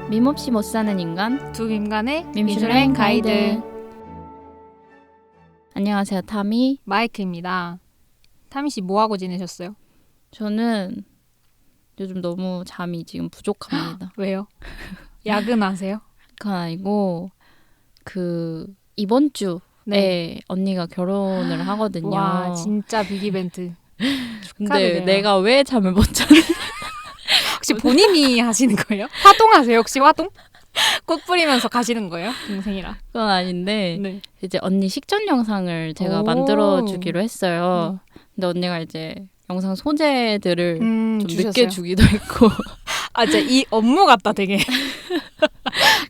밈 없이 못 사는 인간 두 인간의 밈슐랭 가이드. 안녕하세요, 타미. 마이크입니다. 타미 씨 뭐 하고 지내셨어요? 저는 요즘 너무 잠이 지금 부족합니다. 왜요? 야근하세요? 그건 아니고 이번 주에 언니가 결혼을 하거든요. 와, 진짜 빅 이벤트. 근데 축하드려요. 내가 왜 잠을 못 자는지 혹시 본인이 하시는 거예요? 화동하세요? 혹시 화동? 꽃 뿌리면서 가시는 거예요? 동생이랑? 그건 아닌데 네. 이제 언니 식전 영상을 제가 오. 만들어주기로 했어요. 근데 언니가 이제 영상 소재들을 좀 주셨어요? 늦게 주기도 했고 아, 진짜 이 업무 같다 되게.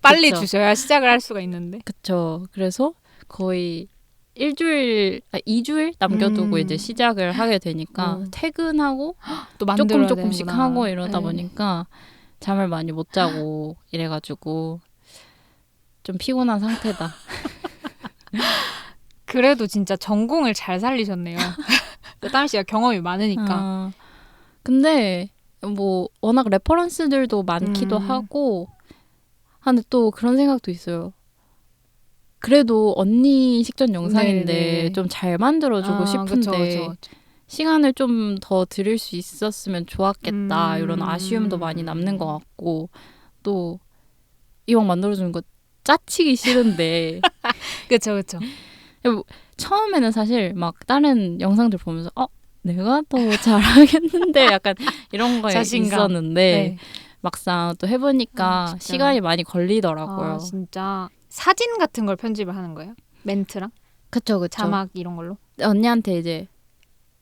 빨리 그쵸. 주셔야 시작을 할 수가 있는데. 그쵸. 그래서 거의 2주일 남겨두고 이제 시작을 하게 되니까 퇴근하고 또 만들어야 조금씩 되는구나. 하고 이러다 네. 보니까 잠을 많이 못 자고 이래가지고 좀 피곤한 상태다. 그래도 진짜 전공을 잘 살리셨네요. 타미 씨가 경험이 많으니까. 근데 뭐 워낙 레퍼런스들도 많기도 하고 근데 또 그런 생각도 있어요. 그래도 언니 식전 영상인데 네네네. 좀 잘 만들어주고 싶은데 그쵸. 시간을 좀 더 드릴 수 있었으면 좋았겠다 이런 아쉬움도 많이 남는 것 같고 또 이왕 만들어주는 거 짜치기 싫은데 그쵸. 처음에는 사실 막 다른 영상들 보면서 내가 더 잘하겠는데 약간 이런 거에 자신감. 있었는데 네. 막상 또 해보니까 진짜. 시간이 많이 걸리더라고요. 아, 진짜. 사진 같은 걸 편집을 하는 거예요? 멘트랑? 그쵸. 자막 이런 걸로? 언니한테 이제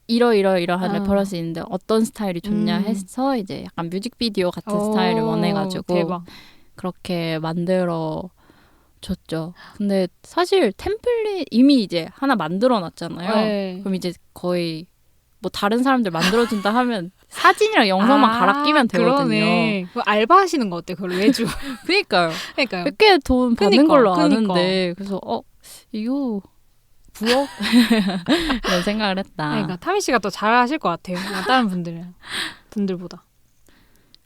이러한 아. 레퍼런스 있는데 어떤 스타일이 좋냐 해서 이제 약간 뮤직비디오 같은 스타일을 원해가지고 대박. 그렇게 만들어 줬죠. 근데 사실 템플릿 이미 이제 하나 만들어 놨잖아요. 네. 그럼 이제 거의 뭐 다른 사람들 만들어준다 하면 사진이랑 영상만 갈아 끼면 되거든요. 그러네. 그 알바 하시는 거 어때? 그걸 외주. 그러니까요. 그러니까요. 몇 개 돈 받는 걸로 그니까. 아는데 그래서 이거 부업? 이런 생각을 했다. 그러니까 타미 씨가 더 잘하실 것 같아요. 다른 분들보다.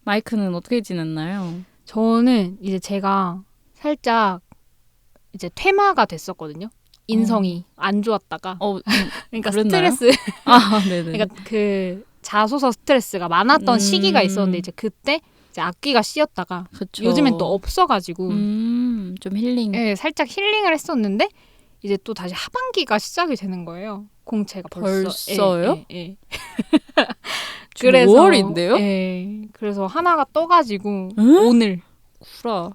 마이크는 어떻게 지냈나요? 저는 이제 제가 살짝 이제 퇴마가 됐었거든요. 인성이 안 좋았다가. 그러니까 그랬나요? 스트레스. 네네. 그러니까 그 자소서 스트레스가 많았던 시기가 있었는데 이제 그때 이제 악기가 씌었다가 그쵸. 요즘엔 또 없어가지고 좀 힐링. 네, 살짝 힐링을 했었는데 이제 또 다시 하반기가 시작이 되는 거예요. 공채가 벌써요? 예. 그래서 5월인데요? 예. 그래서 하나가 떠가지고 응? 오늘 구라.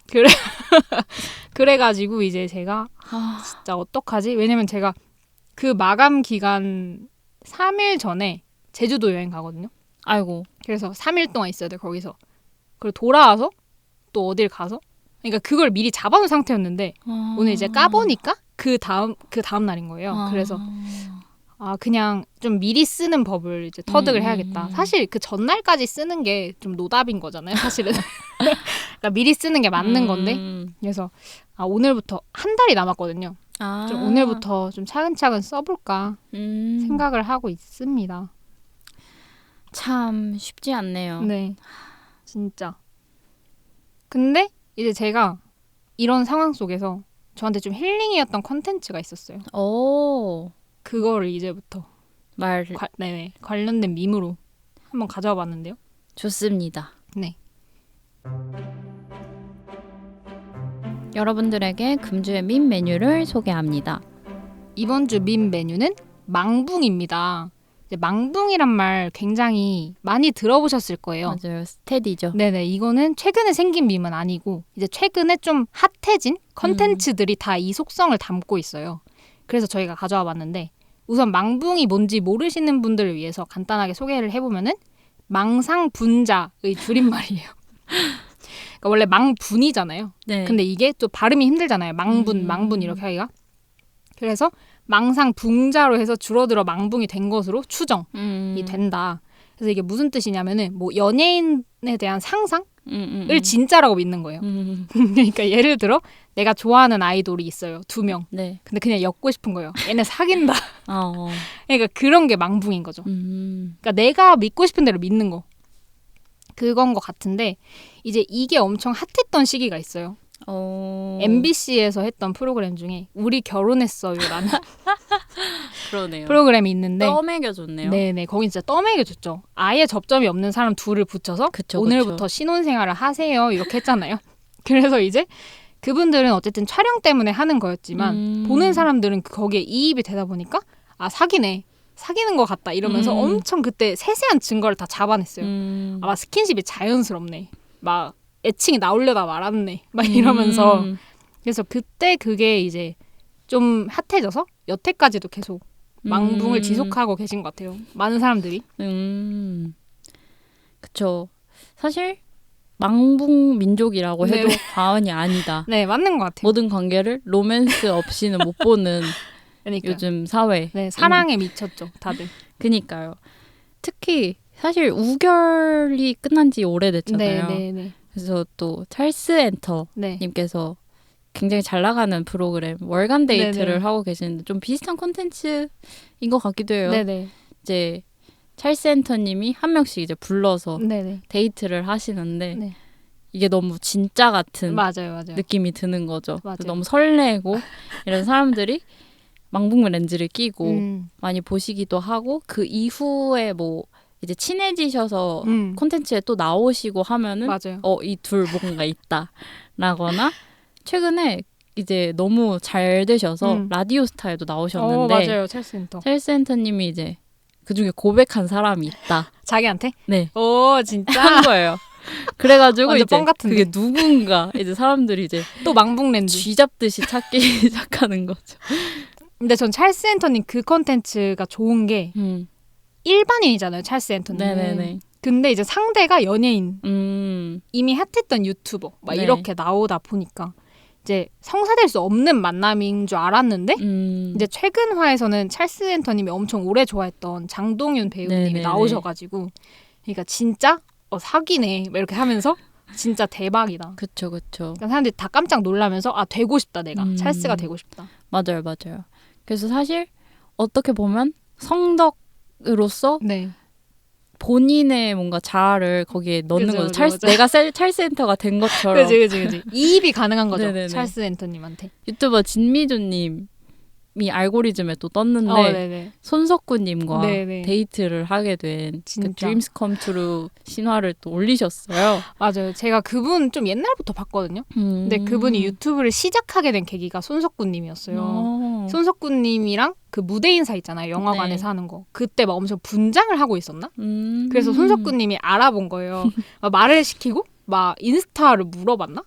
그래가지고 이제 제가 진짜 어떡하지? 왜냐면 제가 그 마감 기간 3일 전에 제주도 여행 가거든요. 아이고. 그래서 3일 동안 있어야 돼 거기서. 그리고 돌아와서 또 어딜 가서 그러니까 그걸 미리 잡아놓은 상태였는데 오늘 이제 까보니까 그 다음 날인 거예요. 그래서 그냥 좀 미리 쓰는 법을 이제 터득을 해야겠다. 사실 그 전날까지 쓰는 게 좀 노답인 거잖아요. 사실은. 그러니까 미리 쓰는 게 맞는 건데 그래서 오늘부터 한 달이 남았거든요. 좀 오늘부터 좀 차근차근 써볼까 생각을 하고 있습니다. 참 쉽지 않네요. 네, 진짜. 근데 이제 제가 이런 상황 속에서 저한테 좀 힐링이었던 컨텐츠가 있었어요. 오. 그거를 이제부터 관련된 밈으로 한번 가져와 봤는데요. 좋습니다. 네. 여러분들에게 금주의 밈 메뉴를 소개합니다. 이번 주 밈 메뉴는 망붕입니다. 이제 망붕이란 말 굉장히 많이 들어보셨을 거예요. 맞아요. 스테디죠. 네네. 이거는 최근에 생긴 밈은 아니고 이제 최근에 좀 핫해진 컨텐츠들이 다 이 속성을 담고 있어요. 그래서 저희가 가져와 봤는데 우선 망붕이 뭔지 모르시는 분들을 위해서 간단하게 소개를 해보면은 망상분자의 줄임말이에요. 그러니까 원래 망분이잖아요. 네. 근데 이게 또 발음이 힘들잖아요. 망분 이렇게 하기가. 그래서 망상붕자로 해서 줄어들어 망붕이 된 것으로 추정이 된다. 그래서 이게 무슨 뜻이냐면은 뭐 연예인에 대한 상상을 진짜라고 믿는 거예요. 그러니까 예를 들어 내가 좋아하는 아이돌이 있어요. 2명. 네. 근데 그냥 엮고 싶은 거예요. 얘네 사귄다. 어. 그러니까 그런 게 망붕인 거죠. 그러니까 내가 믿고 싶은 대로 믿는 거. 그건 것 같은데 이제 이게 엄청 핫했던 시기가 있어요. MBC에서 했던 프로그램 중에 우리 결혼했어요라는 그러네요. 프로그램이 있는데 떠먹여줬네요. 네네, 거긴 진짜 떠먹여줬죠. 아예 접점이 없는 사람 둘을 붙여서 그쵸, 오늘부터 신혼생활을 하세요 이렇게 했잖아요. 그래서 이제 그분들은 어쨌든 촬영 때문에 하는 거였지만 보는 사람들은 거기에 이입이 되다 보니까 아 사귀네, 사귀는 것 같다 이러면서 엄청 그때 세세한 증거를 다 잡아냈어요. 아, 막 스킨십이 자연스럽네, 막 애칭이 나오려다 말았네 막 이러면서 그래서 그때 그게 이제 좀 핫해져서 여태까지도 계속 망붕을 지속하고 계신 것 같아요. 많은 사람들이. 그쵸. 사실 망붕 민족이라고 해도 네네. 과언이 아니다. 네, 맞는 것 같아요. 모든 관계를 로맨스 없이는 못 보는 그러니까요. 요즘 사회. 네, 사랑에 미쳤죠, 다들. 그니까요. 특히 사실 우결이 끝난 지 오래됐잖아요. 네. 그래서 또 찰스 엔터님께서 굉장히 잘 나가는 프로그램 월간 데이트를 네네. 하고 계시는데 좀 비슷한 콘텐츠인 것 같기도 해요. 네네. 이제 찰스 엔터님이 한 명씩 이제 불러서 네네. 데이트를 하시는데 네. 이게 너무 진짜 같은 맞아요. 느낌이 드는 거죠. 맞아요. 너무 설레고 이런 사람들이 망북 렌즈를 끼고 많이 보시기도 하고 그 이후에 뭐 이제 친해지셔서 콘텐츠에 또 나오시고 하면은 맞아요. 이 둘 뭔가 있다라거나 최근에 이제 너무 잘 되셔서 라디오 스타에도 나오셨는데 맞아요. 찰스 엔터. 찰스 엔터님이 이제 그중에 고백한 사람이 있다. 자기한테? 네. 오, 진짜? 한 거예요. 그래가지고 완전 이제 뻥 같은데. 그게 누군가 이제 사람들이 이제 또 망북 렌즈. 쥐 잡듯이 찾기 시작하는 거죠. 근데 전 찰스 엔터님 그 콘텐츠가 좋은 게 일반인이잖아요. 찰스 엔터님. 네네네. 근데 이제 상대가 연예인. 이미 핫했던 유튜버. 막 네. 이렇게 나오다 보니까 이제 성사될 수 없는 만남인 줄 알았는데 이제 최근화에서는 찰스 엔터님이 엄청 오래 좋아했던 장동윤 배우님이 네네네. 나오셔가지고 그러니까 진짜 사귀네 막 이렇게 하면서 진짜 대박이다. 그쵸. 그러니까 사람들이 다 깜짝 놀라면서 아 되고 싶다 내가 찰스가 되고 싶다. 맞아요. 그래서 사실 어떻게 보면 성덕으로서 네. 본인의 뭔가 자아를 거기에 넣는 그죠, 거죠. 그죠. 내가 찰스 엔터가 된 것처럼. 그지. 이입이 가능한 거죠. 네네네. 찰스 엔터님한테. 유튜버 진미조님이 알고리즘에 또 떴는데 네네. 손석구님과 네네. 데이트를 하게 된 그 진짜. 드림스 컴 트루 신화를 또 올리셨어요. 맞아요. 제가 그분 좀 옛날부터 봤거든요. 근데 그분이 유튜브를 시작하게 된 계기가 손석구님이었어요. 손석구님이랑 그 무대 인사 있잖아요. 영화관에서 하는 거. 그때 막 엄청 분장을 하고 있었나? 그래서 손석구님이 알아본 거예요. 막 말을 시키고 막 인스타를 물어봤나?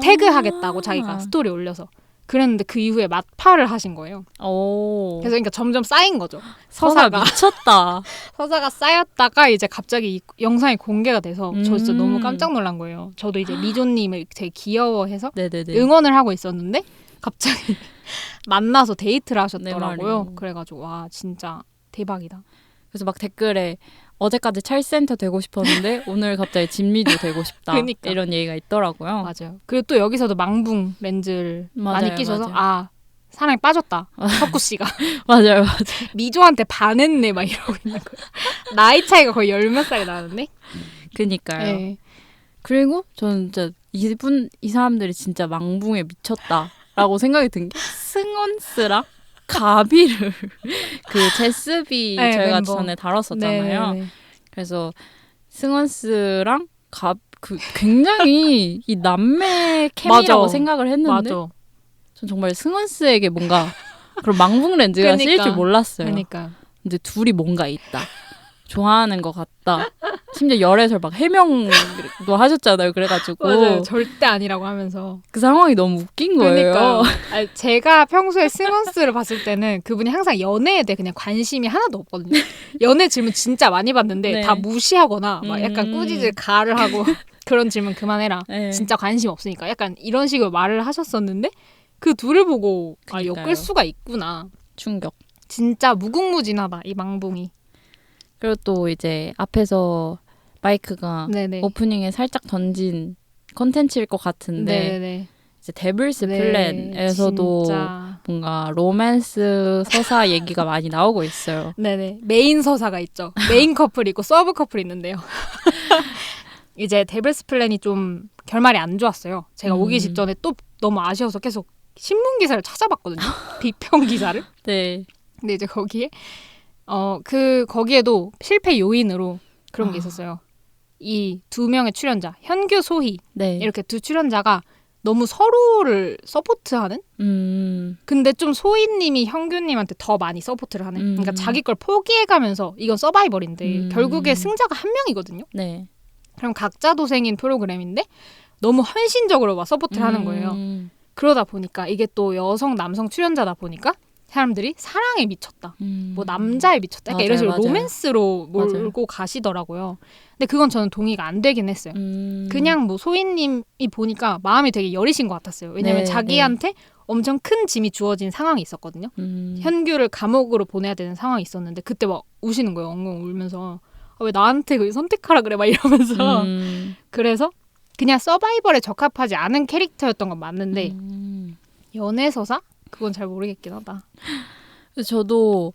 태그하겠다고 자기가 스토리 올려서. 그랬는데 그 이후에 맞파를 하신 거예요. 그래서 그러니까 점점 쌓인 거죠. 서사가 미쳤다. 서사가 쌓였다가 이제 갑자기 이 영상이 공개가 돼서 저 진짜 너무 깜짝 놀란 거예요. 저도 이제 미조님을 되게 귀여워해서 네네네. 응원을 하고 있었는데 갑자기 만나서 데이트를 하셨더라고요. 네, 그래가지고 와 진짜 대박이다. 그래서 막 댓글에 어제까지 찰센터 되고 싶었는데 오늘 갑자기 진미도 되고 싶다. 그러니까. 이런 얘기가 있더라고요. 맞아요. 그리고 또 여기서도 망붕 렌즈를 많이 끼셔서 아 사랑에 빠졌다. 석구 씨가. 맞아요. 미조한테 반했네 막 이러고 있는 거예요. 나이 차이가 거의 10몇 살이 나는데. 그니까요. 네. 그리고 저는 진짜 이 사람들이 진짜 망붕에 미쳤다라고 생각이 든 게 승원스랑 가비를 그 제스비 네, 저희가 멤버. 전에 다뤘었잖아요. 네. 그래서 승원스랑 굉장히 이 남매 케미라고 맞아. 생각을 했는데 맞아. 전 정말 승원스에게 뭔가 그런 망붕 렌즈가 그러니까. 씌일 줄 몰랐어요. 그러니까. 근데 둘이 뭔가 있다. 좋아하는 것 같다. 심지어 열애설 막 해명도 하셨잖아요. 그래가지고 맞아요. 절대 아니라고 하면서. 그 상황이 너무 웃긴 거예요. 그러니까요. 아니, 제가 평소에 승원스를 봤을 때는 그분이 항상 연애에 대해 그냥 관심이 하나도 없거든요. 연애 질문 진짜 많이 받는데 네. 다 무시하거나 막 약간 꾸짖을 가를 하고 그런 질문 그만해라. 네. 진짜 관심 없으니까 약간 이런 식으로 말을 하셨었는데 그 둘을 보고 아 그러니까요. 엮을 수가 있구나. 충격. 진짜 무궁무진하다 이 망붕이. 그리고 또 이제 앞에서 마이크가 네네. 오프닝에 살짝 던진 컨텐츠일 것 같은데 네네. 이제 데블스 네, 플랜에서도 진짜. 뭔가 로맨스 서사 얘기가 많이 나오고 있어요. 네네. 메인 서사가 있죠. 메인 커플이 있고 서브 커플이 있는데요. 이제 데빌스 플랜이 좀 결말이 안 좋았어요. 제가 오기 직전에 또 너무 아쉬워서 계속 신문 기사를 찾아봤거든요. 비평 기사를. 네. 근데 이제 거기에 거기에도 실패 요인으로 그런 게 있었어요. 이 두 명의 출연자, 현규, 소희 네. 이렇게 두 출연자가 너무 서로를 서포트하는? 근데 좀 소희님이 현규님한테 더 많이 서포트를 하는? 그러니까 자기 걸 포기해가면서 이건 서바이벌인데 결국에 승자가 한 명이거든요. 네. 그럼 각자 도생인 프로그램인데 너무 헌신적으로 막 서포트를 하는 거예요. 그러다 보니까 이게 또 여성, 남성 출연자다 보니까 사람들이 사랑에 미쳤다. 뭐 남자에 미쳤다. 약간 이런 식으로 맞아요. 로맨스로 몰고 가시더라고요. 근데 그건 저는 동의가 안 되긴 했어요. 그냥 뭐 소희님이 보니까 마음이 되게 여리신 것 같았어요. 왜냐면 네, 자기한테 엄청 큰 짐이 주어진 상황이 있었거든요. 현규를 감옥으로 보내야 되는 상황이 있었는데 그때 막 우시는 거예요. 엉엉 울면서. 왜 나한테 그 선택하라 그래 막 이러면서. 그래서 그냥 서바이벌에 적합하지 않은 캐릭터였던 건 맞는데 연애서사? 그건 잘 모르겠긴 하다. 저도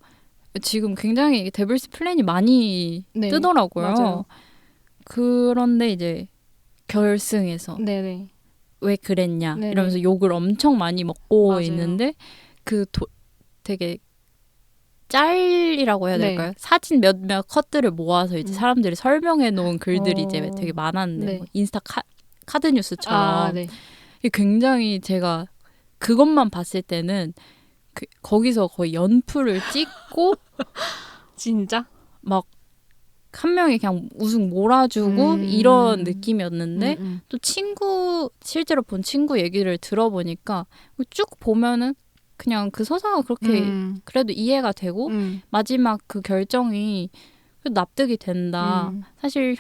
지금 굉장히 데빌스 플랜이 많이 네, 뜨더라고요. 맞아요. 그런데 이제 결승에서 네네. 왜 그랬냐 네네. 이러면서 욕을 엄청 많이 먹고 맞아요. 있는데 되게 짤이라고 해야 네. 될까요? 사진 몇몇 컷들을 모아서 이제 사람들이 설명해 놓은 글들이 이제 되게 많았는데 네. 뭐 인스타 카드 뉴스처럼 네. 이게 굉장히 제가 그것만 봤을 때는 거기서 거의 연프를 찍고 진짜? 막 한 명이 그냥 우승 몰아주고 이런 느낌이었는데 또 실제로 본 친구 얘기를 들어보니까 쭉 보면은 그냥 그 서사가 그렇게 그래도 이해가 되고 마지막 그 결정이 납득이 된다. 사실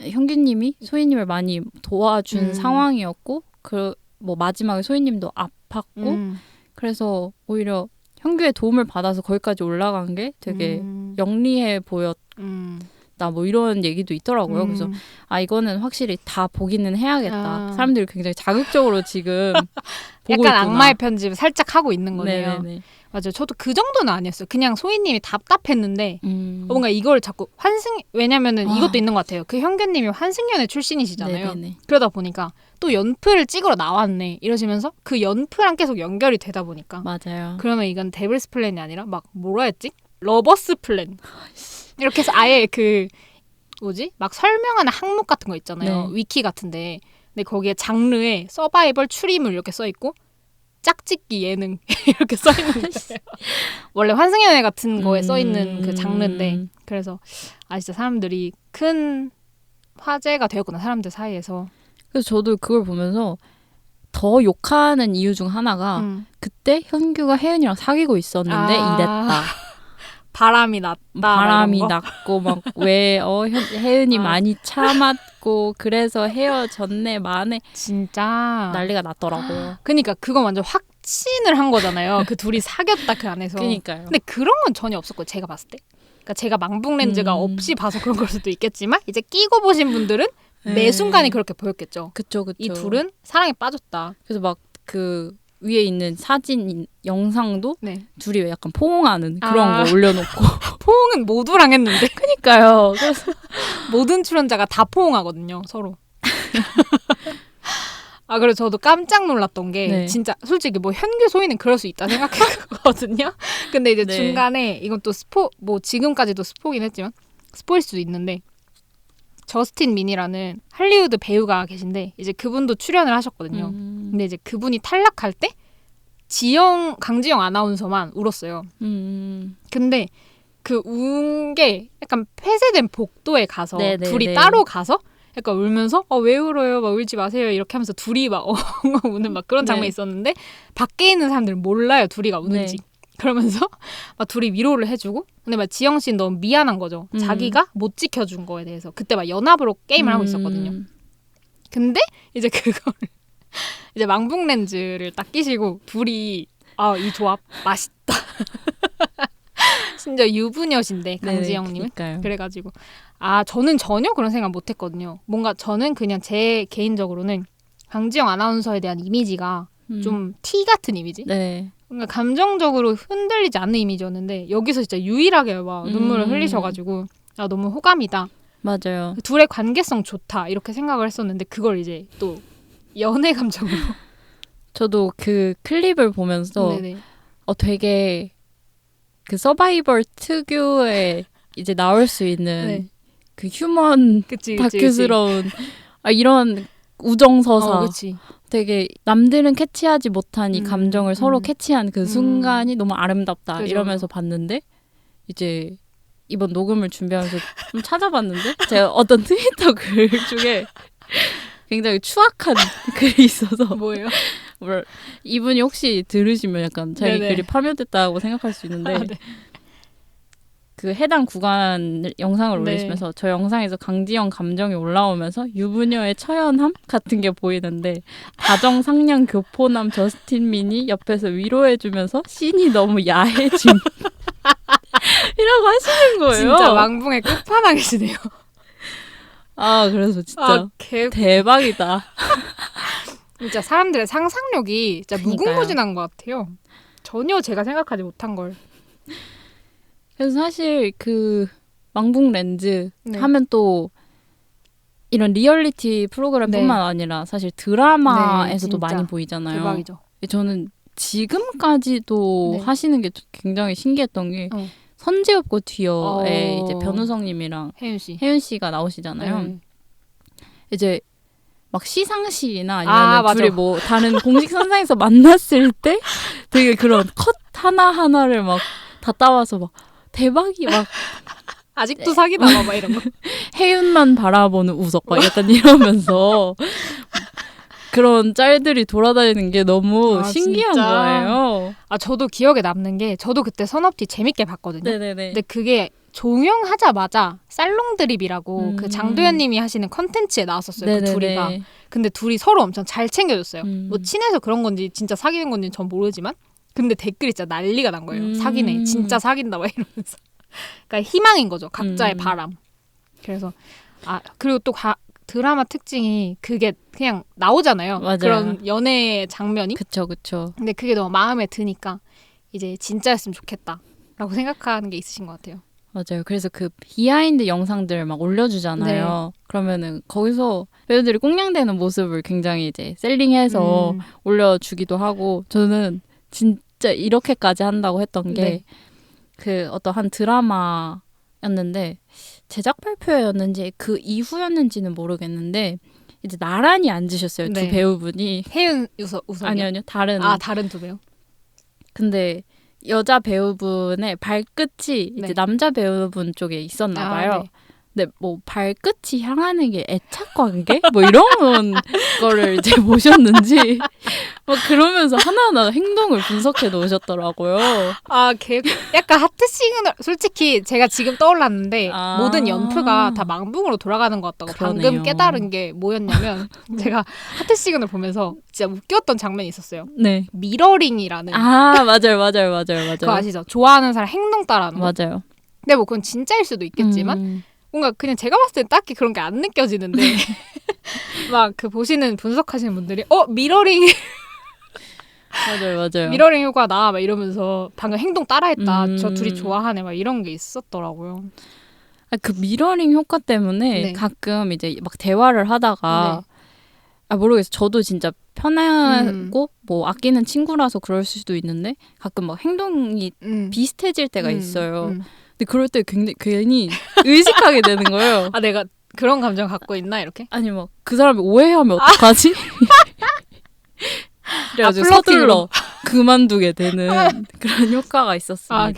현규님이 소희님을 많이 도와준 상황이었고 뭐 마지막에 소희님도 아팠고 그래서 오히려 현규의 도움을 받아서 거기까지 올라간 게 되게 영리해 보였다. 뭐 이런 얘기도 있더라고요. 그래서 이거는 확실히 다 보기는 해야겠다. 사람들이 굉장히 자극적으로 지금 보고 약간 있구나. 악마의 편집을 살짝 하고 있는 거네요. 네네네. 맞아요. 저도 그 정도는 아니었어요. 그냥 소희님이 답답했는데 뭔가 이걸 자꾸 왜냐면은 이것도 있는 것 같아요. 그 현규님이 환승연애 출신이시잖아요. 네네네. 그러다 보니까 또 연프를 찍으러 나왔네 이러시면서 그 연프랑 계속 연결이 되다 보니까 맞아요. 그러면 이건 데빌스 플랜이 아니라 막 뭐라 했지? 러버스 플랜 이렇게 해서 아예 막 설명하는 항목 같은 거 있잖아요. 네. 위키 같은데 근데 거기에 장르에 서바이벌 추리물 이렇게 써있고 짝짓기 예능 이렇게 써있는데 원래 환승연애 같은 거에 써있는 그 장르인데 그래서 진짜 사람들이 큰 화제가 되었구나 사람들 사이에서. 그래서 저도 그걸 보면서 더 욕하는 이유 중 하나가 그때 현규가 혜은이랑 사귀고 있었는데 이랬다. 바람이 났다. 바람이 났고 막 왜 혜은이 많이 참았고 그래서 헤어졌네 만에 진짜 난리가 났더라고요. 그러니까 그건 완전 확신을 한 거잖아요. 그 둘이 사귀었다 그 안에서. 그러니까요. 근데 그런 건 전혀 없었고 제가 봤을 때. 그러니까 제가 망북 렌즈가 없이 봐서 그런 걸 수도 있겠지만 이제 끼고 보신 분들은 매 순간이 그렇게 보였겠죠. 그쵸. 이 둘은 사랑에 빠졌다. 그래서 막 그 위에 있는 사진 영상도 네. 둘이 약간 포옹하는 그런 거 올려놓고 포옹은 모두랑 했는데. 그러니까요. 그래서 모든 출연자가 다 포옹하거든요. 서로. 그래서 저도 깜짝 놀랐던 게 네. 진짜 솔직히 뭐 현규 소희는 그럴 수 있다 생각했거든요. 근데 이제 네. 중간에 이건 또 뭐 지금까지도 스포긴 했지만 스포일 수도 있는데 저스틴 민이라는 할리우드 배우가 계신데 이제 그분도 출연을 하셨거든요. 근데 이제 그분이 탈락할 때 강지영 아나운서만 울었어요. 근데 그 운 게 약간 폐쇄된 복도에 가서 네네네. 둘이 따로 가서 약간 울면서 왜 울어요? 막 울지 마세요. 이렇게 하면서 둘이 막 엉엉 우는 막 그런 장면이 네. 있었는데 밖에 있는 사람들은 몰라요. 둘이가 우는지. 네. 그러면서 막 둘이 위로를 해주고 근데 막 지영 씨는 너무 미안한 거죠. 자기가 못 지켜준 거에 대해서. 그때 막 연합으로 게임을 하고 있었거든요. 근데 이제 그거를 이제 망북 렌즈를 딱 끼시고 둘이 이 조합 맛있다. 심지어 유부녀신데 강지영님은. 그러니까요. 그래가지고 저는 전혀 그런 생각 못했거든요. 뭔가 저는 그냥 제 개인적으로는 강지영 아나운서에 대한 이미지가 좀 티 같은 이미지? 네. 뭔가 감정적으로 흔들리지 않는 이미지였는데 여기서 진짜 유일하게 막 눈물을 흘리셔가지고 너무 호감이다. 맞아요. 둘의 관계성 좋다 이렇게 생각을 했었는데 그걸 이제 또 연애 감정으로 저도 그 클립을 보면서 네네. 되게 그 서바이벌 특유의 이제 나올 수 있는 네. 그 휴먼 그치, 다큐스러운 이런 우정서사 그치. 되게 남들은 캐치하지 못한 이 감정을 서로 음. 캐치한 그 순간이 너무 아름답다 그죠. 이러면서 봤는데 이제 이번 녹음을 준비하면서 좀 찾아봤는데 제가 어떤 트위터 글 중에 굉장히 추악한 글이 있어서 뭐예요? 이분이 혹시 들으시면 약간 자기 네네. 글이 파묘됐다고 생각할 수 있는데 아, 네. 그 해당 구간 영상을 네. 올리시면서 저 영상에서 강지영 감정이 올라오면서 유부녀의 처연함 같은 게 보이는데 다정상냥 교포남 저스틴 민이 옆에서 위로해주면서 씬이 너무 야해짐 이라고 하시는 거예요. 진짜 왕붕의 끝판왕이시네요. 아 그래서 진짜 대박이다. 진짜 사람들의 상상력이 진짜 그러니까요. 무궁무진한 것 같아요. 전혀 제가 생각하지 못한 걸. 그래서 사실 그 왕붕 렌즈 네. 하면 또 이런 리얼리티 프로그램뿐만 아니라 사실 드라마에서도 많이 보이잖아요. 대박이죠. 저는 지금까지도 하시는 게 굉장히 신기했던 게 선제업고 뒤어에 이제 변우성님이랑 혜윤 씨가 나오시잖아요. 네. 이제 막 시상식이나 아니면 둘이 맞아. 뭐 다른 공식 선상에서 만났을 때 되게 그런 컷 하나하나를 막 다 따와서 막 대박이 막 아직도 사귀나 봐 이런 거. 혜윤만 바라보는 우석 막 약간 이러면서 그런 짤들이 돌아다니는 게 너무 신기한 진짜? 거예요. 저도 기억에 남는 게 저도 그때 선업티 재밌게 봤거든요. 네네네. 근데 그게 종영하자마자 살롱 드립이라고 그 장도연님이 하시는 컨텐츠에 나왔었어요. 네네네. 그 둘이가. 근데 둘이 서로 엄청 잘 챙겨줬어요. 음. 뭐 친해서 그런 건지 진짜 사귀는 건지 전 모르지만 근데 댓글이 진짜 난리가 난 거예요. 사귀네. 진짜 사귄다 막 이러면서. 그러니까 희망인 거죠. 각자의 바람. 그래서 그리고 또 드라마 특징이 그게 그냥 나오잖아요. 맞아요. 그런 연애 장면이. 그쵸. 근데 그게 너무 마음에 드니까 이제 진짜였으면 좋겠다라고 생각하는 게 있으신 것 같아요. 맞아요. 그래서 그 비하인드 영상들 막 올려주잖아요. 그러면은 거기서 배우들이 꽁냥대는 모습을 굉장히 이제 셀링해서 올려주기도 하고 저는 진짜 이렇게까지 한다고 했던 게 그 어떤 한 드라마였는데 제작 발표였는지 그 이후였는지는 모르겠는데 이제 나란히 앉으셨어요. 두 배우분이. 혜윤 우석 아니요. 다른 두 배우. 근데 여자 배우분의 발끝이 이제 남자 배우분 쪽에 있었나 봐요. 근데 뭐 발끝이 향하는 게 애착 관계? 뭐 이런 거를 이제 보셨는지 막 그러면서 하나하나 행동을 분석해 놓으셨더라고요. 약간 하트 시그널. 솔직히 제가 지금 떠올랐는데 모든 연프가 다 망붕으로 돌아가는 것 같다고 그러네요. 방금 깨달은 게 뭐였냐면 제가 하트 시그널 보면서 진짜 웃겼던 장면이 있었어요. 네. 미러링이라는. 맞아요. 그거 아시죠? 좋아하는 사람 행동 따라하는 거. 맞아요. 근데 뭐 그건 진짜일 수도 있겠지만 뭔가 그냥 제가 봤을 땐 딱히 그런 게 안 느껴지는데 막 그 보시는 분석하시는 분들이 미러링 맞아요. 미러링 효과 나 막 이러면서 방금 행동 따라했다. 저 둘이 좋아하네 막 이런 게 있었더라고요. 그 미러링 효과 때문에 가끔 이제 막 대화를 하다가 모르겠어요. 저도 진짜 편하고 뭐 아끼는 친구라서 그럴 수도 있는데 가끔 막 행동이 비슷해질 때가 있어요. 근데 그럴 때 괜히 의식하게 되는 거예요. 내가 그런 감정 갖고 있나 이렇게? 아니 막 그 사람이 오해하면 어떡하지? 그래가지고 서둘러 그만두게 되는 그런 효과가 있었습니다.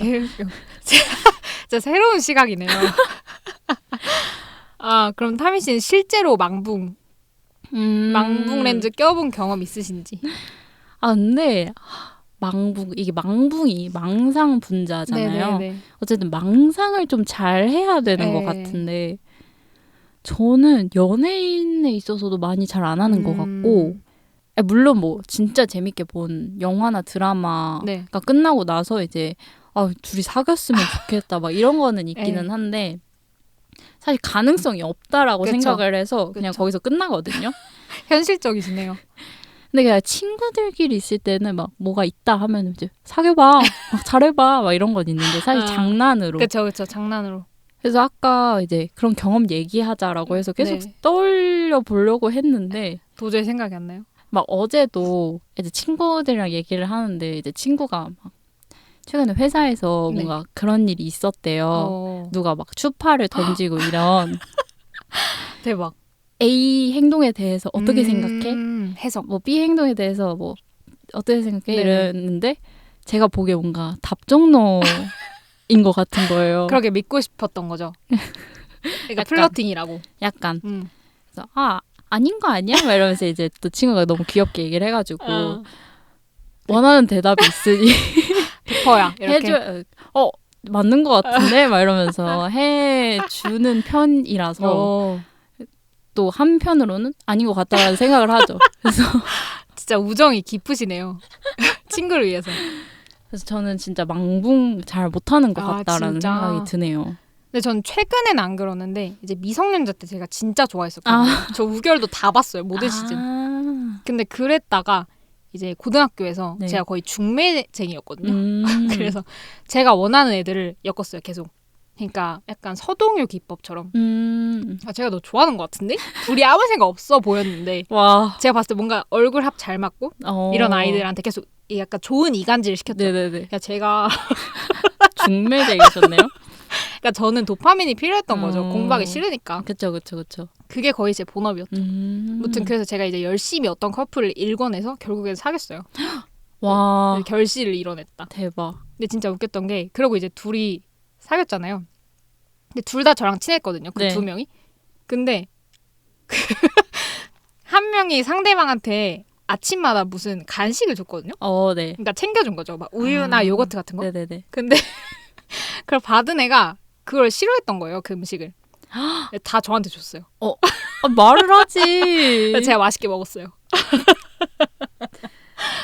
진짜 새로운 시각이네요. 그럼 타미 씨는 실제로 망붕 렌즈 껴본 경험 있으신지? 근데 이게 망붕이 망상 분자잖아요. 네네네. 어쨌든 망상을 좀 잘 해야 되는 것 같은데 저는 연예인에 있어서도 많이 잘 안 하는 것 같고 물론 뭐 진짜 재밌게 본 영화나 드라마가 끝나고 나서 이제 둘이 사귀었으면 좋겠다 막 이런 거는 있기는 한데 사실 가능성이 없다라고 생각을 해서 그냥 거기서 끝나거든요. 현실적이시네요. 근데 그냥 친구들끼리 있을 때는 막 뭐가 있다 하면 이제 사귀어봐, 막 잘해봐 막 이런 건 있는데 사실 장난으로. 그렇죠. 장난으로. 그래서 아까 이제 그런 경험 얘기하자라고 해서 계속 떠올려 보려고 했는데 도저히 생각이 안 나요. 막 어제도 이제 친구들이랑 얘기를 하는데 이제 친구가 막 최근에 회사에서 뭔가 그런 일이 있었대요. 누가 막 추파를 던지고 이런. 대박. A 행동에 대해서 어떻게 생각해? 해석. 뭐 B 행동에 대해서 뭐 어떻게 생각해? 이랬는데 제가 보기에 뭔가 답정너인 것 같은 거예요. 그렇게 믿고 싶었던 거죠. 그러니까 플러팅이라고. 약간. 그래서 아닌 거 아니야? 막 이러면서 이제 또 친구가 너무 귀엽게 얘기를 해가지고 원하는 대답이 있으니 득퍼야. 이렇게. 해줘. 맞는 것 같은데? 막 이러면서 해주는 편이라서 또 한편으로는 아닌 것 같다라는 생각을 하죠. 그래서 진짜 우정이 깊으시네요. 친구를 위해서. 그래서 저는 진짜 망붕 잘 못하는 것 같다라는 생각이 드네요. 근데 전 최근엔 안 그러는데 이제 미성년자 때 제가 진짜 좋아했었거든요. 저 우결도 다 봤어요. 모든 시즌. 근데 그랬다가 이제 고등학교에서 제가 거의 중매쟁이였거든요. 그래서 제가 원하는 애들을 엮었어요. 계속. 그러니까 약간 서동요 기법처럼 제가 너 좋아하는 것 같은데? 둘이 아무 생각 없어 보였는데 제가 봤을 때 뭔가 얼굴 합 잘 맞고 이런 아이들한테 계속 약간 좋은 이간질을 시켰죠. 그러니까 제가 중매쟁이셨네요. 그러니까 저는 도파민이 필요했던 거죠. 공부하기 싫으니까. 그쵸. 그게 거의 제 본업이었죠. 아무튼 그래서 제가 이제 열심히 어떤 커플을 일궈내서 결국엔 사귀었어요. 와. 결실을 이뤄냈다. 대박. 근데 진짜 웃겼던 게 그러고 이제 둘이 사귀었잖아요. 근데 둘 다 저랑 친했거든요. 그 두 명이. 근데 한 명이 상대방한테 아침마다 무슨 간식을 줬거든요. 네. 그러니까 챙겨준 거죠. 막 우유나 요거트 같은 거. 네네네. 근데 그걸 받은 애가 그걸 싫어했던 거예요. 그 음식을. 다 저한테 줬어요. 말을 하지. 제가 맛있게 먹었어요.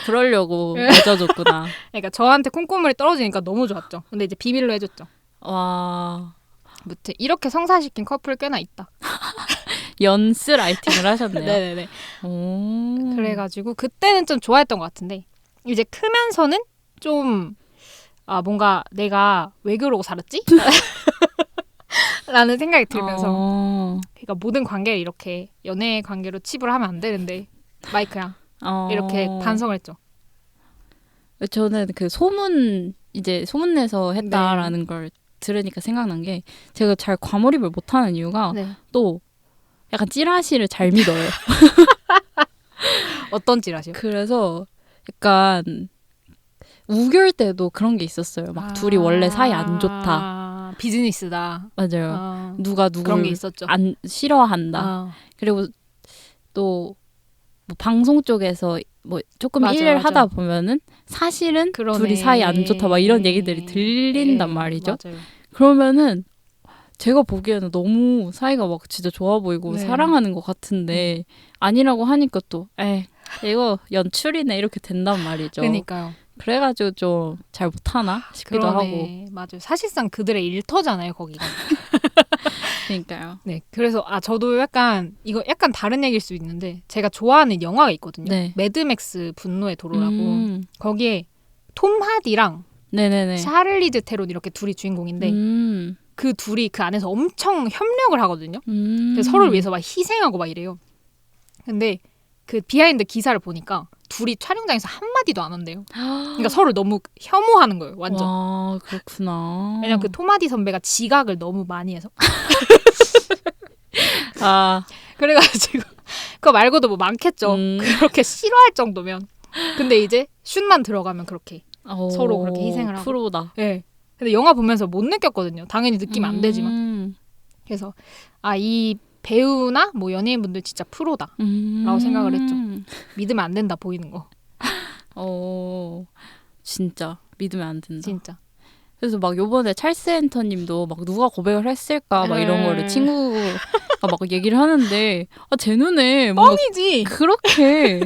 그러려고 맺어줬구나. 그러니까 저한테 콩고물이 떨어지니까 너무 좋았죠. 근데 이제 비밀로 해줬죠. 와. 아무튼 이렇게 성사시킨 커플 꽤나 있다. 연스 라이팅을 하셨네요. 네네네. 그래가지고 그때는 좀 좋아했던 것 같은데 이제 크면서는 좀 뭔가 내가 왜 그러고 살았지? 라는 생각이 들면서 그러니까 모든 관계를 이렇게 연애 관계로 칩을 하면 안 되는데 마이크야 이렇게 반성을 했죠. 저는 그 소문내서 했다라는 걸 들으니까 생각난 게 제가 잘 과몰입을 못하는 이유가 또 약간 찌라시를 잘 믿어요. 어떤 찌라시요? 그래서 약간 우결 때도 그런 게 있었어요. 막 둘이 원래 사이 안 좋다. 비즈니스다. 맞아요. 누가 누구를 그런 게 있었죠. 안 싫어한다. 그리고 또 뭐 방송 쪽에서 뭐 조금 일을 하다 보면은 사실은 둘이 사이 안 좋다 막 이런 얘기들이 들린단 말이죠. 맞아요. 그러면은 제가 보기에는 너무 사이가 막 진짜 좋아 보이고 사랑하는 것 같은데 아니라고 하니까 또 이거 연출이네 이렇게 된단 말이죠. 그러니까요. 그래가지고 좀 잘 못하나 싶기도 하고. 맞아요. 사실상 그들의 일터잖아요, 거기가. 그러니까요. 네, 그래서 저도 약간 이거 약간 다른 얘기일 수 있는데 제가 좋아하는 영화가 있거든요. 매드맥스 분노의 도로라고. 거기에 톰 하디랑 샤를리즈 테론 이렇게 둘이 주인공인데 그 둘이 그 안에서 엄청 협력을 하거든요. 그래서 서로를 위해서 막 희생하고 막 이래요. 근데 그 비하인드 기사를 보니까 둘이 촬영장에서 한마디도 안 한대요. 그러니까 서로를 너무 혐오하는 거예요. 완전. 와, 그렇구나. 왜냐면 그 토마디 선배가 지각을 너무 많이 해서. 그래가지고 그거 말고도 뭐 많겠죠. 그렇게 싫어할 정도면. 근데 이제 슛만 들어가면 그렇게 서로 그렇게 희생을 하고. 프로다. 네. 근데 영화 보면서 못 느꼈거든요. 당연히 느끼면 안 되지만. 그래서 이 배우나 뭐 연예인분들 진짜 프로다 라고 생각을 했죠. 믿으면 안 된다 보이는 거. 진짜 믿으면 안 된다. 진짜. 그래서 막 요번에 찰스 앤터님도 막 누가 고백을 했을까 막 이런 거를 친구가 막 얘기를 하는데 제 눈에 뻥이지. 그렇게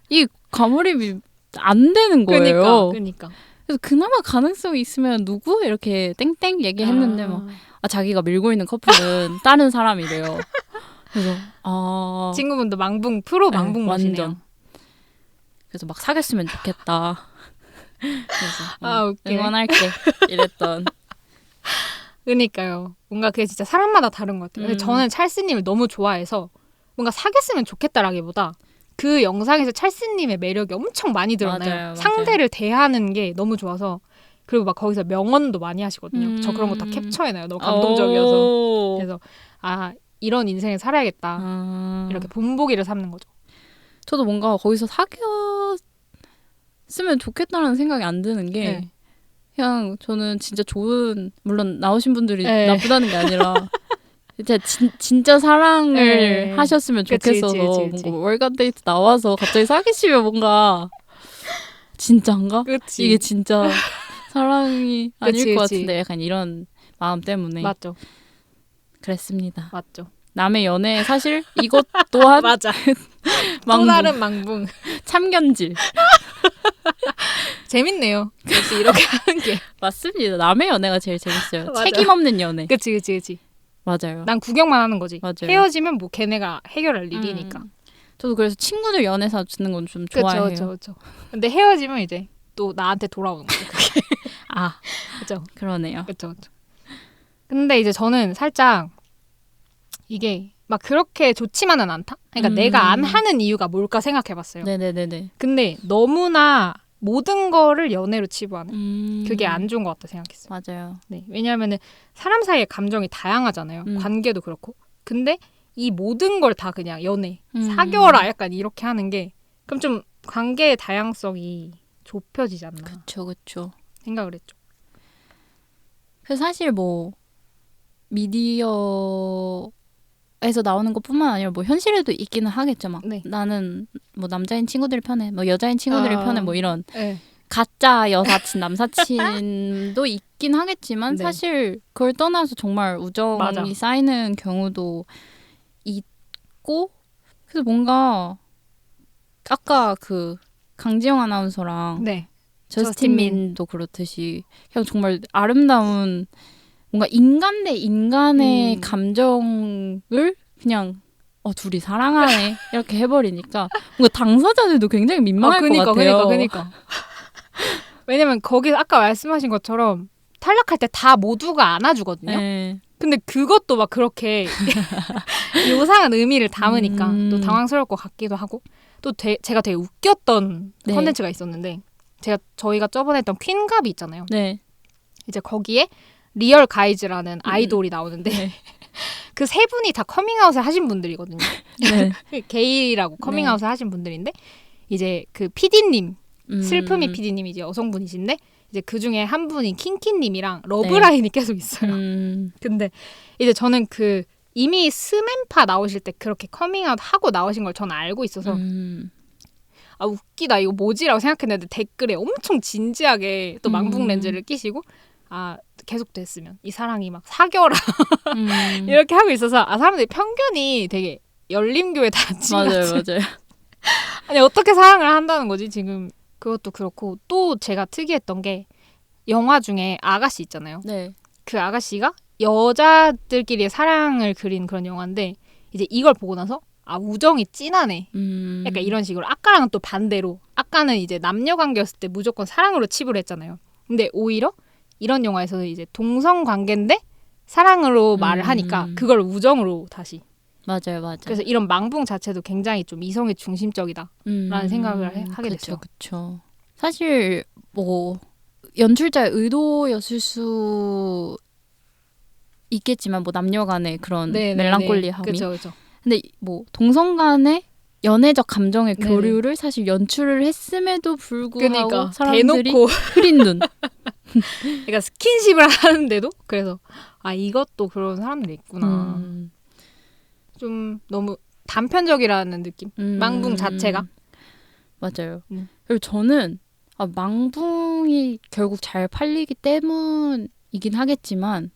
이 과몰입이 안 되는 거예요. 그러니까. 그래서 그나마 가능성이 있으면 누구 이렇게 땡땡 얘기했는데 막 자기가 밀고 있는 커플은 다른 사람이래요. 그래서 친구분도 프로 망붕 멋이네요. 완전. 그래서 막 사귀었으면 좋겠다. 그래서 웃기네. 응원할게 이랬던. 그러니까요. 뭔가 그게 진짜 사람마다 다른 것 같아요. 근데 저는 찰스님을 너무 좋아해서 뭔가 사귀었으면 좋겠다라기보다 그 영상에서 찰스님의 매력이 엄청 많이 드러나요. 맞아요. 상대를 대하는 게 너무 좋아서. 그리고 막 거기서 명언도 많이 하시거든요. 저 그런 거 다 캡처해놔요. 너무 감동적이어서. 그래서 아 이런 인생을 살아야겠다. 이렇게 본보기를 삼는 거죠. 저도 뭔가 거기서 사귀었으면 좋겠다는 생각이 안 드는 게 네. 그냥 저는 진짜 좋은 물론 나오신 분들이 나쁘다는 게 아니라 진짜 사랑을 하셨으면 좋겠어서 뭔가 월간 데이트 나와서 갑자기 사귀시면 뭔가 진짜인가? 그치. 이게 진짜 사랑이 아닐 것 같은데 약간 이런 마음 때문에 맞죠. 그랬습니다. 맞죠. 남의 연애 사실 이것 또한 맞아. 또 다른 망붕. 참견질. 재밌네요. 역시 이렇게 하는 게. 맞습니다. 남의 연애가 제일 재밌어요. 책임 없는 연애. 그치. 맞아요. 난 구경만 하는 거지. 맞아요. 헤어지면 뭐 걔네가 해결할 일이니까. 저도 그래서 친구들 연애사 듣는 건 좀 좋아해요. 그렇죠. 근데 헤어지면 이제 또 나한테 돌아오는 거죠. 그게. 그렇죠. 그러네요. 그렇죠. 근데 이제 저는 살짝 이게 막 그렇게 좋지만은 않다. 그러니까 내가 안 하는 이유가 뭘까 생각해봤어요. 네네네네. 근데 너무나 모든 거를 연애로 치부하는 그게 안 좋은 것 같다 생각했어요. 맞아요. 네, 왜냐하면은 사람 사이의 감정이 다양하잖아요. 관계도 그렇고. 근데 이 모든 걸 다 그냥 연애, 사겨라 약간 이렇게 하는 게 그럼 좀 관계의 다양성이 좁혀지지 않나. 그쵸. 생각을 했죠. 그래서 사실 뭐 미디어에서 나오는 것뿐만 아니라 뭐 현실에도 있기는 하겠죠. 막 나는 뭐 남자인 친구들 편에, 뭐 여자인 친구들 편에 뭐 이런 가짜 여사친, 남사친도 있긴 하겠지만 사실 그걸 떠나서 정말 우정이 쌓이는 경우도 있고 그래서 뭔가 아까 그 강지영 아나운서랑 저스틴 민도 그렇듯이 그냥 정말 아름다운 뭔가 인간 대 인간의 감정을 그냥 둘이 사랑하네 이렇게 해버리니까 뭔가 당사자들도 굉장히 민망할 것 같아요. 그러니까. 왜냐면 거기 아까 말씀하신 것처럼 탈락할 때 다 모두가 안아주거든요. 근데 그것도 막 그렇게 요상한 의미를 담으니까 또 당황스러울 것 같기도 하고 또 제가 되게 웃겼던 컨텐츠가 있었는데 저희가 저번에 했던 퀸갑이 있잖아요. 이제 거기에 리얼 가이즈라는 아이돌이 나오는데 그 세 분이 다 커밍아웃을 하신 분들이거든요. 게이라고 커밍아웃을 하신 분들인데 이제 그 PD님 슬픔이 PD님이 이제 여성분이신데 이제 그 중에 한 분인 킹키님이랑 러브라인이 계속 있어요. 근데 이제 저는 그 이미 스맨파 나오실 때 그렇게 커밍아웃 하고 나오신 걸 저는 알고 있어서 아 웃기다 이거 뭐지라고 생각했는데 댓글에 엄청 진지하게 또 망북 렌즈를 끼시고 아 계속 됐으면 이 사랑이 막 사겨라 이렇게 하고 있어서 아 사람들이 편견이 되게 열림교회 다친 맞아요. 아니 어떻게 사랑을 한다는 거지 지금. 그것도 그렇고 또 제가 특이했던 게 영화 중에 아가씨 있잖아요. 그 아가씨가 여자들끼리의 사랑을 그린 그런 영화인데 이제 이걸 보고 나서 아 우정이 진하네. 약간 이런 식으로 아까랑은 또 반대로 아까는 이제 남녀 관계였을 때 무조건 사랑으로 치부를 했잖아요. 근데 오히려 이런 영화에서는 이제 동성 관계인데 사랑으로 말을 하니까 그걸 우정으로 다시. 맞아요. 그래서 이런 망붕 자체도 굉장히 좀 이성의 중심적이다라는 생각을 하게 됐어요. 그렇죠. 사실 뭐 연출자의 의도였을 수 있겠지만 뭐 남녀 간의 그런 멜랑콜리함이. 그렇죠. 근데 뭐 동성 간의 연애적 감정의 교류를 사실 연출을 했음에도 불구하고 그러니까, 사람들이 대놓고 흐린 눈. 그러니까 스킨십을 하는데도 그래서 아 이것도 그런 사람들이 있구나. 좀 너무 단편적이라는 느낌. 망붕 자체가. 맞아요. 그리고 저는 망붕이 결국 잘 팔리기 때문이긴 하겠지만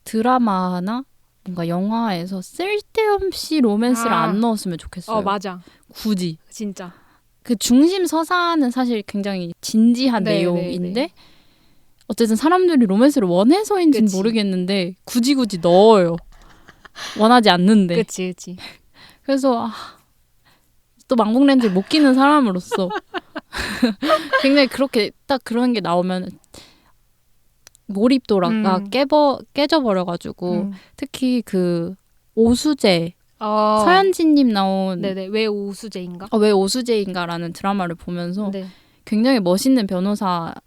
드라마나 뭔가 영화에서 쓸데없이 로맨스를 안 넣었으면 좋겠어요. 맞아. 굳이. 진짜. 그 중심 서사는 사실 굉장히 진지한 내용인데 어쨌든 사람들이 로맨스를 원해서인지는 모르겠는데 굳이 넣어요. 원하지 않는데. 그치. 그래서 또 망봉 렌즈를 못 끼는 사람으로서 굉장히 그렇게 딱 그런 게 나오면 몰입도가 깨져버려가지고 특히 그 오수재 서현진님 나온 네네 왜 오수재인가? 왜 오수재인가라는 드라마를 보면서 네. 굉장히 멋있는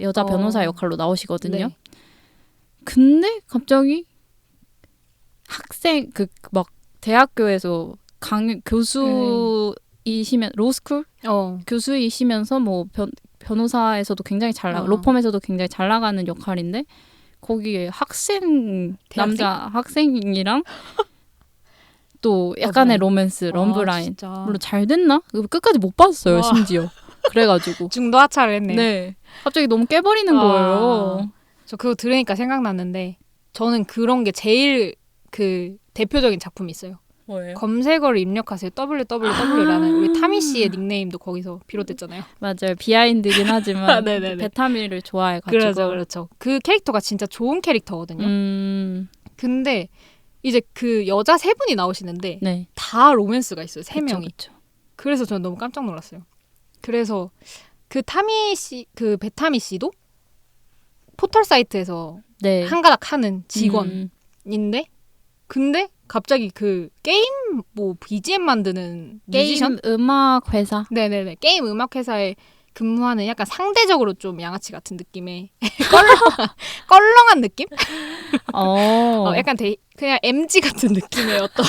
여자 변호사 역할로 나오시거든요. 네. 근데 갑자기 학생 막 대학교에서 교수이시면 로스쿨 교수이시면서 뭐 변호사에서도 굉장히 로펌에서도 굉장히 잘 나가는 역할인데 거기에 남자 학생이랑 또 약간의 로맨스, 럼브라인. 물론 잘 됐나? 끝까지 못 봤어요, 심지어. 그래가지고. 중도 하차를 했네요. 네. 갑자기 너무 깨버리는 거예요. 저 그거 들으니까 생각났는데 저는 그런 게 제일 그 대표적인 작품이 있어요. 뭐예요? 검색어를 입력하세요. www라는 우리 타미 씨의 닉네임도 거기서 비롯됐잖아요. 맞아요. 비하인드긴 하지만 베타미를 좋아해가지고. 그렇죠. 그 캐릭터가 진짜 좋은 캐릭터거든요. 근데 이제 그 여자 3분이 나오시는데 네. 다 로맨스가 있어요. 3명이. 그쵸. 그래서 저는 너무 깜짝 놀랐어요. 그래서 그 타미 씨, 그 베타미 씨도 포털 사이트에서 네. 한가닥 하는 직원인데 근데 갑자기 그 게임 뭐 BGM 만드는 뮤지션? 게임 음악 회사. 네네네. 게임 음악 회사에 근무하는 약간 상대적으로 좀 양아치 같은 느낌의 껄렁한 느낌? 약간 그냥 MG 같은 느낌의 어떤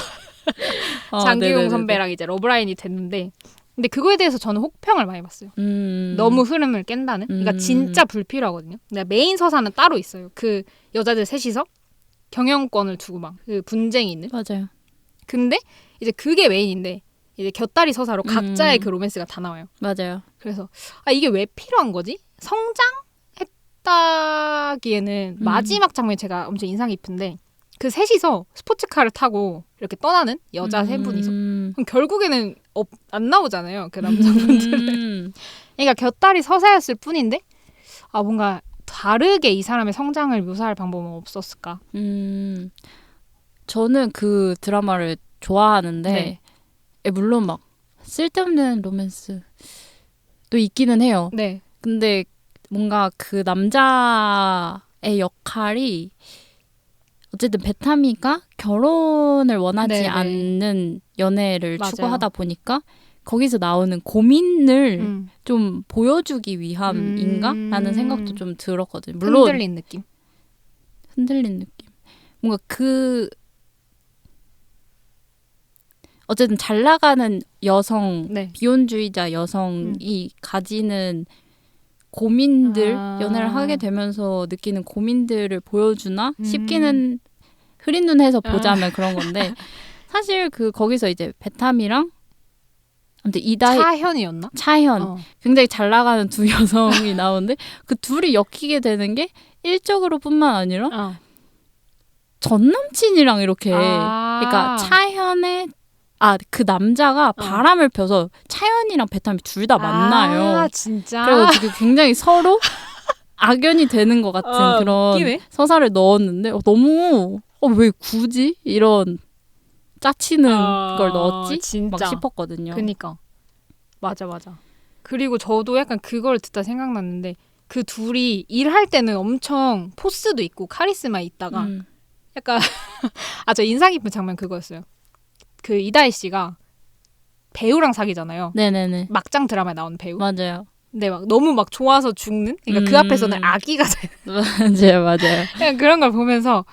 장기용 선배랑 이제 러브라인이 됐는데 근데 그거에 대해서 저는 혹평을 많이 봤어요. 너무 흐름을 깬다는? 그러니까 진짜 불필요하거든요. 그러니까 메인 서사는 따로 있어요. 그 여자들 셋이서 경영권을 두고 막 그 분쟁이 있는. 맞아요. 근데 이제 그게 메인인데 이제 곁다리 서사로 각자의 그 로맨스가 다 나와요. 맞아요. 그래서 이게 왜 필요한 거지? 성장했다기에는 마지막 장면이 제가 엄청 인상 깊은데 그 셋이서 스포츠카를 타고 이렇게 떠나는 여자 3분이서 그럼 결국에는 안 나오잖아요. 그 남성분들은. 그러니까 곁다리 서사였을 뿐인데 뭔가 다르게 이 사람의 성장을 묘사할 방법은 없었을까? 저는 그 드라마를 좋아하는데 물론 막 쓸데없는 로맨스도 있기는 해요. 네. 근데 뭔가 그 남자의 역할이 어쨌든 베타미가 결혼을 원하지 않는 연애를 추구하다 보니까 거기서 나오는 고민을 좀 보여주기 위함인가? 라는 생각도 좀 들었거든요. 물론 흔들린 느낌. 뭔가 어쨌든 잘 나가는 여성, 비혼주의자 여성이 가지는 고민들, 연애를 하게 되면서 느끼는 고민들을 보여주나 싶기는 흐린 눈 해서 보자면 그런 건데 사실 거기서 이제 베타미랑 아무튼 차현이었나? 차현. 굉장히 잘 나가는 두 여성이 나오는데 그 둘이 엮이게 되는 게 일적으로 뿐만 아니라 전 남친이랑 이렇게 그러니까 차현의 그 남자가 바람을 펴서 차현이랑 베타미 둘 다 만나요. 진짜? 그래가지고 굉장히 서로 악연이 되는 것 같은 그런 웃기네? 서사를 넣었는데 너무 왜 굳이 이런 짜치는 걸 넣었지? 진짜. 막 싶었거든요. 그니까. 맞아. 그리고 저도 약간 그걸 듣다 생각났는데 그 둘이 일할 때는 엄청 포스도 있고 카리스마 있다가 약간 저 인상 깊은 장면 그거였어요. 그 이다희 씨가 배우랑 사귀잖아요. 네네네. 막장 드라마에 나오는 배우. 맞아요. 근데 막 너무 막 좋아서 죽는? 그러니까 그 앞에서는 아기가 되는. 맞아요. 그냥 그런 걸 보면서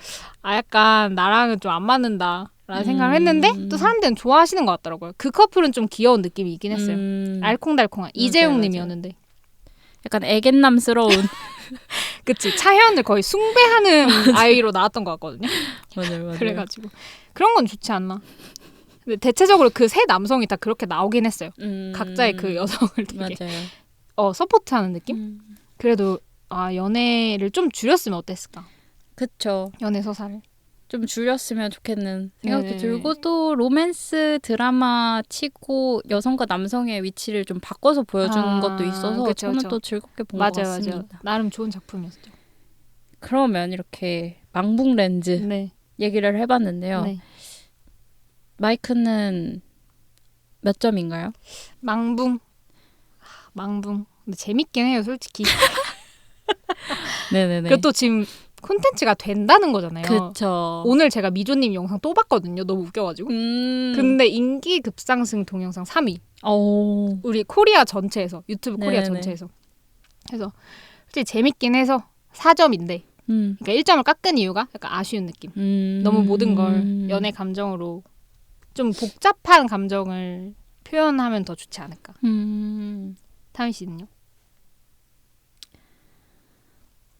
약간 나랑은 좀 안 맞는다. 라는 생각을 했는데 또 사람들은 좋아하시는 것 같더라고요. 그 커플은 좀 귀여운 느낌이 있긴 했어요. 알콩달콩한 이재용 님이었는데 약간 애견남스러운 그치. 차현을 거의 숭배하는 아이로 나왔던 것 같거든요. 맞아요. 그래가지고 그런 건 좋지 않나. 근데 대체적으로 그 세 남성이 다 그렇게 나오긴 했어요. 각자의 그 여성을 되게 맞아요. 서포트하는 느낌? 그래도 연애를 좀 줄였으면 어땠을까? 그쵸. 연애 서사를 좀 줄였으면 좋겠는 생각도 들고 또 로맨스 드라마 치고 여성과 남성의 위치를 좀 바꿔서 보여주는 것도 있어서 저는 또 즐겁게 본 것 같습니다. 맞아요. 나름 좋은 작품이었죠. 그러면 이렇게 망붕렌즈 얘기를 해봤는데요. 마이크는 몇 점인가요? 망붕. 근데 재밌긴 해요, 솔직히. 네네네. 그것도 지금 콘텐츠가 된다는 거잖아요. 그쵸. 오늘 제가 미조님 영상 또 봤거든요. 너무 웃겨가지고. 근데 인기 급상승 동영상 3위. 우리 코리아 전체에서, 유튜브 코리아 네네. 전체에서. 그래서 솔직히 재밌긴 해서 4점인데 그러니까 1점을 깎은 이유가 약간 아쉬운 느낌. 너무 모든 걸 연애 감정으로 좀 복잡한 감정을 표현하면 더 좋지 않을까. 타미 씨는요?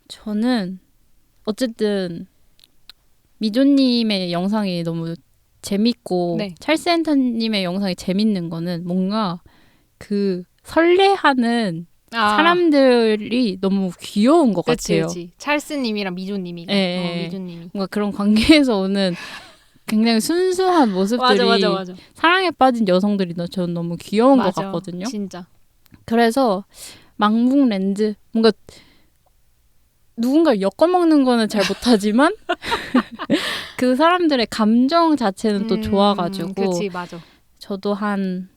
저는 어쨌든 미조님의 영상이 너무 재밌고 네. 찰스엔터님의 영상이 재밌는 거는 뭔가 그 설레하는 사람들이 너무 귀여운 것 같아요. 그치. 찰스님이랑 미조님이. 네. 미조님이. 뭔가 그런 관계에서 오는 굉장히 순수한 모습들이 맞아. 사랑에 빠진 여성들이 저는 너무 귀여운 것 같거든요. 진짜. 그래서 망북 렌즈 뭔가 누군가를 엮어먹는 거는 잘 못하지만 그 사람들의 감정 자체는 또 좋아가지고 그치, 맞아. 저도 한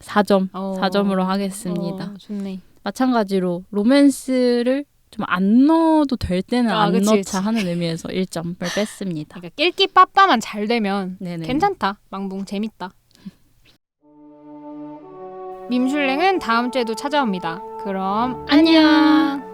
4점으로 하겠습니다. 좋네. 마찬가지로 로맨스를 좀 안 넣어도 될 때는 안 그치, 넣자 그치. 하는 의미에서 1점을 뺐습니다. 그러니까 낄끼 빠빠만 잘 되면 네네. 괜찮다. 망붕 재밌다. 밈슐랭은 다음 주에도 찾아옵니다. 그럼 안녕.